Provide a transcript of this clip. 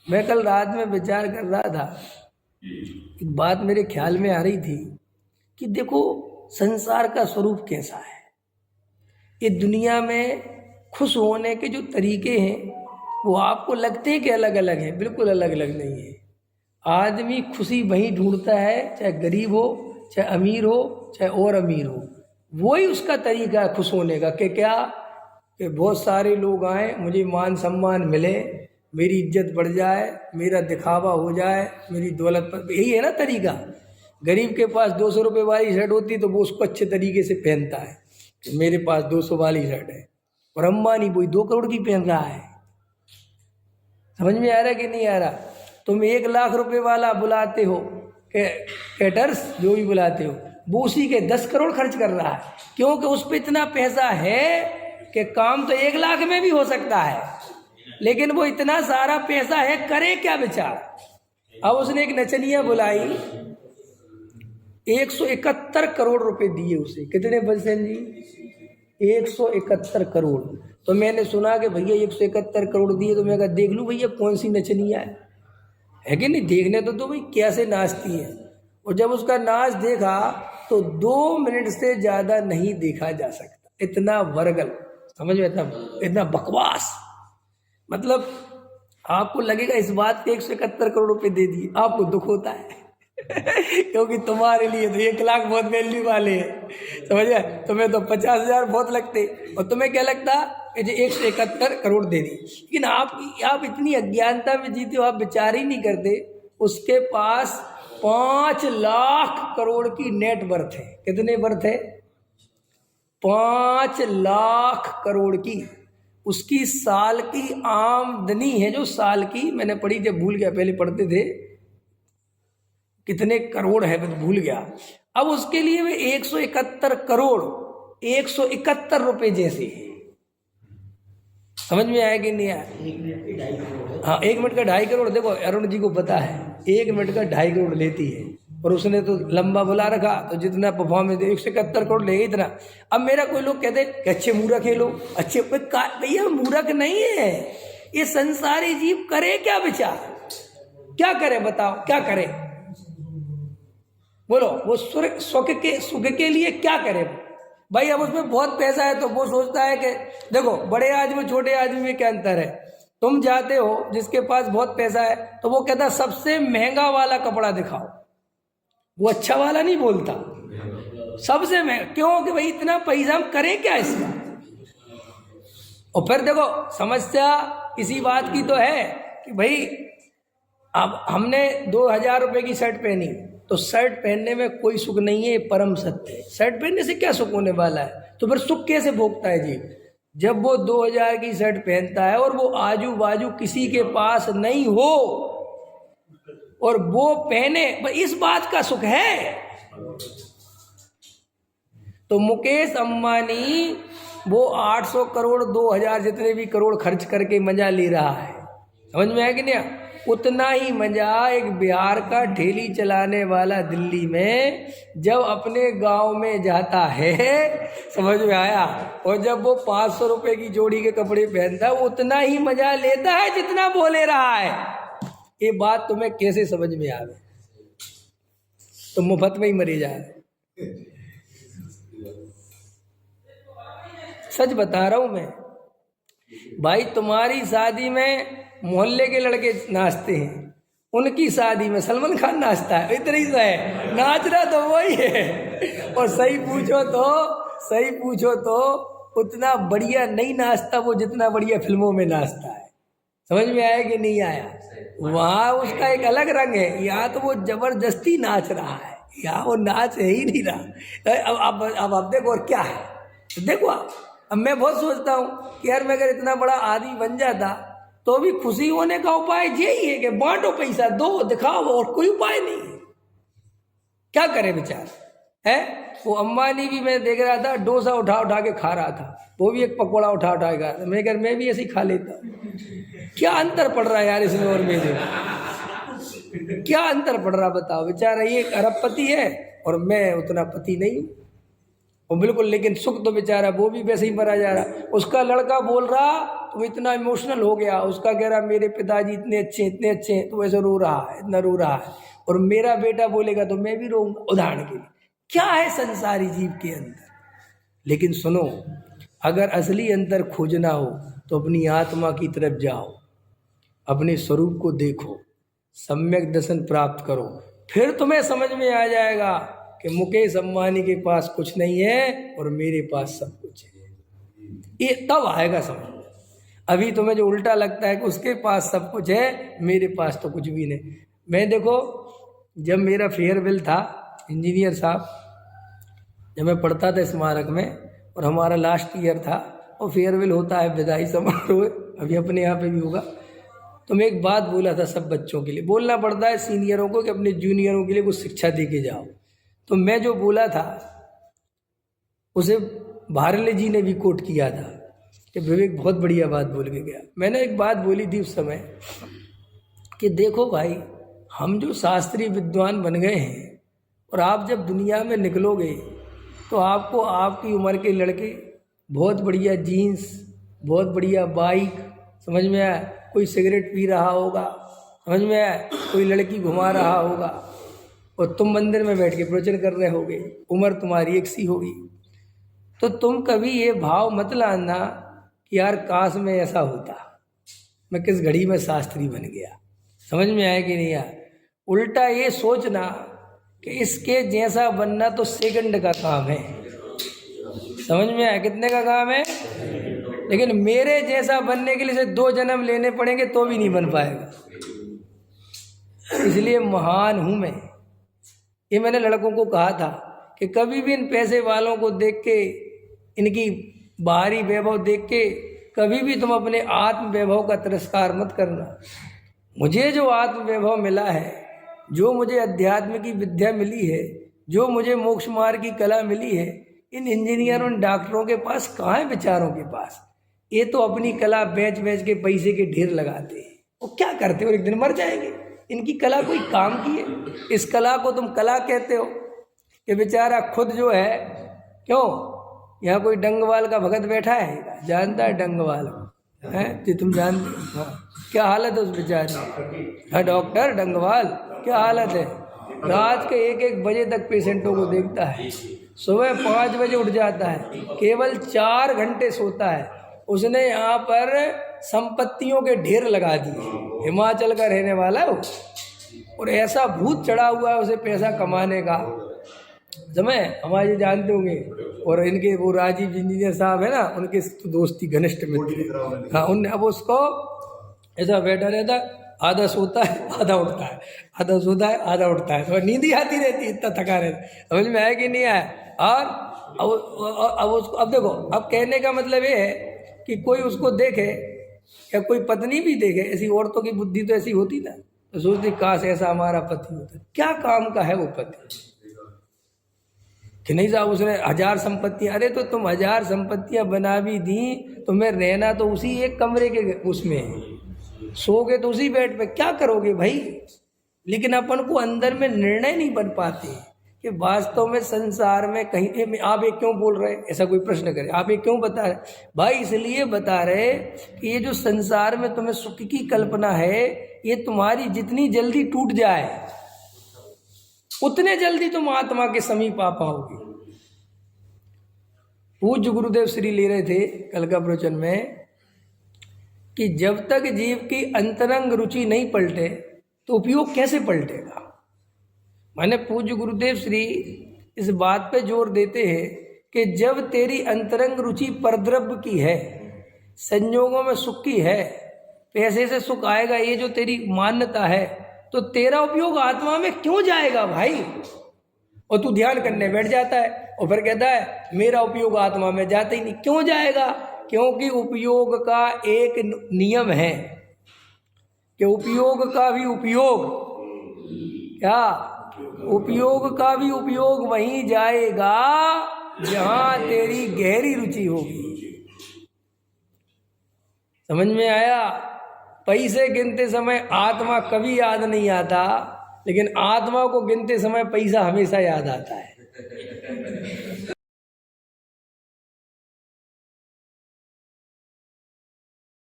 मैं कल रात में विचार कर रहा था, एक बात मेरे ख्याल में आ रही थी कि देखो संसार का स्वरूप कैसा है। ये दुनिया में खुश होने के जो तरीके हैं वो आपको लगते हैं कि अलग अलग हैं, बिल्कुल अलग अलग नहीं है। आदमी खुशी वहीं ढूंढता है, चाहे गरीब हो, चाहे अमीर हो, चाहे और अमीर हो। वही उसका तरीका है खुश होने का कि क्या कि बहुत सारे लोग आए, मुझे मान सम्मान मिले, मेरी इज्जत बढ़ जाए, मेरा दिखावा हो जाए, मेरी दौलत पर। यही है ना तरीका। गरीब के पास 200 रुपये वाली शर्ट होती है तो वो उसको अच्छे तरीके से पहनता है कि मेरे पास 200 वाली शर्ट है। और अंबानी वही 2 करोड़ की पहन रहा है। समझ में आ रहा कि नहीं आ रहा? तुम 1 लाख रुपए वाला बुलाते हो, कैटर्स जो भी बुलाते हो, वो उसी के 10 करोड़ खर्च कर रहा है, क्योंकि उस पर इतना पैसा है कि काम तो 1 लाख में भी हो सकता है, लेकिन वो इतना सारा पैसा है, करे क्या बेचारा। अब उसने एक नचनिया बुलाई, 171 करोड़ रुपए दिए उसे। कितने बलसेन जी? 171 करोड़। तो मैंने सुना कि भैया 171 करोड़ दिए, तो मैं कहा देख लूँ भैया कौन सी नचनिया है कि नहीं, देखने तो भाई कैसे नाचती है। और जब उसका नाच देखा तो 2 मिनट से ज़्यादा नहीं देखा जा सकता, इतना वर्गल, समझ में, इतना बकवास। मतलब आपको लगेगा इस बात के 171 करोड़ रुपए दे दिए, आपको दुख होता है क्योंकि तुम्हारे लिए तो 1 लाख बहुत वैल्यू वाले हैं, समझ गए। तुम्हें तो 50,000 बहुत लगते, और तुम्हें क्या लगता कि जो 171 करोड़ दे दी। लेकिन आप इतनी अज्ञानता में जीते हो, आप विचार ही नहीं करते। उसके पास 5 लाख करोड़ की नेट वर्थ है। कितने वर्थ है? 5 लाख करोड़ की। उसकी साल की आमदनी है, जो साल की मैंने पढ़ी थी, भूल गया, पहले पढ़ते थे कितने करोड़ है, मैं तो भूल गया। अब उसके लिए वे 171 करोड़ 171 रुपए जैसे है। समझ में आया कि नहीं आया? हाँ, 1 मिनट का 2.5 करोड़। देखो अरुण जी को पता है 1 मिनट का 2.5 करोड़ लेती है, और उसने तो लंबा बुला रखा, तो जितना परफॉर्मेंस 171 करोड़ लेगा इतना। अब मेरा कोई लोग कहते कि अच्छे मूर्ख है लोग, अच्छे। भैया मूर्ख नहीं है, ये संसारी जीव करे क्या विचार, क्या करे बताओ, क्या करे बोलो। वो सुख के लिए क्या करे भाई। अब उसमें बहुत पैसा है तो वो सोचता है कि देखो बड़े आदमी छोटे आदमी में क्या अंतर है। तुम जाते हो जिसके पास बहुत पैसा है तो वो कहता सबसे महंगा वाला कपड़ा दिखाओ, वो अच्छा वाला नहीं बोलता, सबसे महंगा। क्यों? कि भाई इतना पैसा हम करें क्या इसका। और फिर देखो समस्या इसी बात की तो है कि भाई अब हमने 2,000 रुपए की शर्ट पहनी, तो शर्ट पहनने में कोई सुख नहीं है, ये परम सत्य है। शर्ट पहनने से क्या सुख होने वाला है? तो फिर सुख कैसे भोगता है जी? जब वो 2,000 की शर्ट पहनता है और वो आजू बाजू किसी के पास नहीं हो और वो पहने, इस बात का सुख है। तो मुकेश अंबानी वो 800 करोड़ 2,000 जितने भी करोड़ खर्च करके मजा ले रहा है, समझ में आया कि नहीं? उतना ही मजा एक बिहार का ठेली चलाने वाला दिल्ली में जब अपने गांव में जाता है, समझ में आया? और जब वो 500 रुपए की जोड़ी के कपड़े पहनता है, वो उतना ही मजा लेता है जितना वो ले रहा है। ये बात तुम्हें कैसे समझ में आवे? तुम मुफ्त में ही मरे जाए। सच बता रहा हूं मैं भाई। तुम्हारी शादी में मोहल्ले के लड़के नाचते हैं, उनकी शादी में सलमान खान नाचता है, इतना ही सा है, नाच रहा तो वही है। और सही पूछो तो उतना बढ़िया नहीं नाचता वो जितना बढ़िया फिल्मों में नाचता है। समझ में आया कि नहीं आया? वहाँ उसका एक अलग रंग है, यहाँ तो वो जबरदस्ती नाच रहा है, यहाँ वो नाच है ही नहीं रहा। अब देखो और क्या है, देखो अब मैं बहुत सोचता हूँ कि यार मैं अगर इतना बड़ा आदमी बन जाता तो भी खुशी होने का उपाय यही है कि बांटो पैसा, दो, दिखाओ, और कोई उपाय नहीं है। क्या करे बेचार है? वो अंबानी भी मैं देख रहा था, डोसा उठा उठा के खा रहा था, वो भी एक पकौड़ा उठा उठा के खा रहा था। मैं कह मैं भी ऐसे ही खा लेता। क्या अंतर पड़ रहा है यार इसमें और मेरे? क्या अंतर पड़ रहा बताओ। बेचारा ये अरबपति है और मैं उतना पति नहीं हूँ। वो बिल्कुल, लेकिन सुख तो बेचारा वो भी वैसे ही मरा जा रहा। उसका लड़का बोल रहा तो इतना इमोशनल हो गया, उसका कह रहा मेरे पिताजी इतने अच्छे हैं, तो वैसे रो रहा है, इतना रो रहा है। और मेरा बेटा बोलेगा तो मैं भी रोऊंगा। उदाहरण के लिए क्या है संसारी जीव के अंदर। लेकिन सुनो, अगर असली अंतर खोजना हो तो अपनी आत्मा की तरफ जाओ, अपने स्वरूप को देखो, सम्यक दर्शन प्राप्त करो, फिर तुम्हें समझ में आ जाएगा कि मुकेश अंबानी के पास कुछ नहीं है और मेरे पास सब कुछ है। ये तब आएगा समझ में। अभी तुम्हें जो उल्टा लगता है कि उसके पास सब कुछ है, मेरे पास तो कुछ भी नहीं। मैं देखो, जब मेरा फेयरवेल था, इंजीनियर साहब, जब मैं पढ़ता था स्मारक में और हमारा लास्ट ईयर था और फेयरवेल होता है, विदाई समारोह, अभी अपने यहाँ पे भी होगा, तो मैं एक बात बोला था सब बच्चों के लिए। बोलना पड़ता है सीनियरों को कि अपने जूनियरों के लिए कुछ शिक्षा दे के जाओ। तो मैं जो बोला था उसे भारले जी ने भी कोट किया था कि विवेक बहुत बढ़िया बात बोल के गया। मैंने एक बात बोली थी उस समय कि देखो भाई, हम जो शास्त्रीय विद्वान बन गए हैं और आप जब दुनिया में निकलोगे तो आपको आपकी उम्र के लड़के बहुत बढ़िया जीन्स, बहुत बढ़िया बाइक, समझ में आया, कोई सिगरेट पी रहा होगा, समझ में आया, कोई लड़की घुमा रहा होगा, और तुम मंदिर में बैठ के प्रवचन कर रहे होगे, उम्र तुम्हारी एक सी होगी। तो तुम कभी ये भाव मत लाना कि यार काश में ऐसा होता, मैं किस घड़ी में शास्त्री बन गया। समझ में आया कि नहीं यार? उल्टा ये सोचना कि इसके जैसा बनना तो सेकंड का काम है। समझ में आया? कितने का काम है? लेकिन मेरे जैसा बनने के लिए से 2 जन्म लेने पड़ेंगे तो भी नहीं बन पाएगा। इसलिए महान हूं मैं। ये मैंने लड़कों को कहा था कि कभी भी इन पैसे वालों को देख के, इनकी बाहरी वैभव देख के कभी भी तुम अपने आत्म वैभव का तिरस्कार मत करना। मुझे जो आत्म वैभव मिला है, जो मुझे अध्यात्म की विद्या मिली है, जो मुझे मोक्ष मार्ग की कला मिली है, इन इंजीनियरों डॉक्टरों के पास कहाँ है, बेचारों के पास। ये तो अपनी कला बेच बेच के पैसे के ढेर लगाते हैं। वो क्या करते हो, एक दिन मर जाएंगे। इनकी कला कोई काम की है? इस कला को तुम कला कहते हो कि बेचारा खुद जो है, क्यों यहाँ कोई डंगवाल का भगत बैठा है, जानता है डंगवाल है कि तुम जानते हो? हाँ, क्या हालत है उस बेचारे। हाँ, डॉक्टर डंगवाल क्या हालत है, रात के 1-1 बजे तक पेशेंटों को देखता है, सुबह 5 बजे उठ जाता है, केवल 4 घंटे सोता है। उसने यहाँ पर संपत्तियों के ढेर लगा दिए। हिमाचल का रहने वाला है वो, और ऐसा भूत चढ़ा हुआ है उसे पैसा कमाने का। समय हमारे जानते होंगे, और इनके वो राजीव इंजीनियर साहब है ना, उनके तो दोस्ती घनिष्ठ मित्र। हाँ, उनने अब उसको ऐसा बैठा रहता, आधा सोता है आधा उठता है, आधा सोता है आधा उठता है, तो नींद ही आती रहती, इतना थका रहता। समझ में आया कि नहीं आया? और अब उसको, अब देखो, अब कहने का मतलब ये है कि कोई उसको देखे या कोई पत्नी भी देखे, ऐसी औरतों की बुद्धि तो ऐसी होती ना, तो सोचती काश ऐसा हमारा पति होता। क्या काम का है वो पति कि नहीं साहब उसने 1000 संपत्तियां। अरे तो तुम 1000 संपत्तियां बना भी दी, तुम्हें रहना तो उसी एक कमरे के उसमें है, सोगे तो उसी बेड पे, क्या करोगे भाई। लेकिन अपन को अंदर में निर्णय नहीं बन पाते कि वास्तव में संसार में कहीं आप ये क्यों बोल रहे हैं, ऐसा कोई प्रश्न करे, आप ये क्यों बता रहे भाई? इसलिए बता रहे कि ये जो संसार में तुम्हें सुख की कल्पना है, ये तुम्हारी जितनी जल्दी टूट जाए उतने जल्दी तुम आत्मा के समीप आ पाओगे। पूज्य गुरुदेव श्री ले रहे थे कल का प्रवचन में कि जब तक जीव की अंतरंग रुचि नहीं पलटे तो उपयोग कैसे पलटेगा। माने पूज्य गुरुदेव श्री इस बात पे जोर देते हैं कि जब तेरी अंतरंग रुचि परद्रव्य की है, संयोगों में सुख की है, पैसे से सुख आएगा, ये जो तेरी मान्यता है, तो तेरा उपयोग आत्मा में क्यों जाएगा भाई। और तू ध्यान करने बैठ जाता है और फिर कहता है मेरा उपयोग आत्मा में जाता ही नहीं। क्यों जाएगा? क्योंकि उपयोग का एक नियम है कि उपयोग का भी उपयोग, क्या उपयोग का भी उपयोग वहीं जाएगा जहां तेरी गहरी रुचि होगी। समझ में आया? पैसे गिनते समय आत्मा कभी याद नहीं आता, लेकिन आत्मा को गिनते समय पैसा हमेशा याद आता है।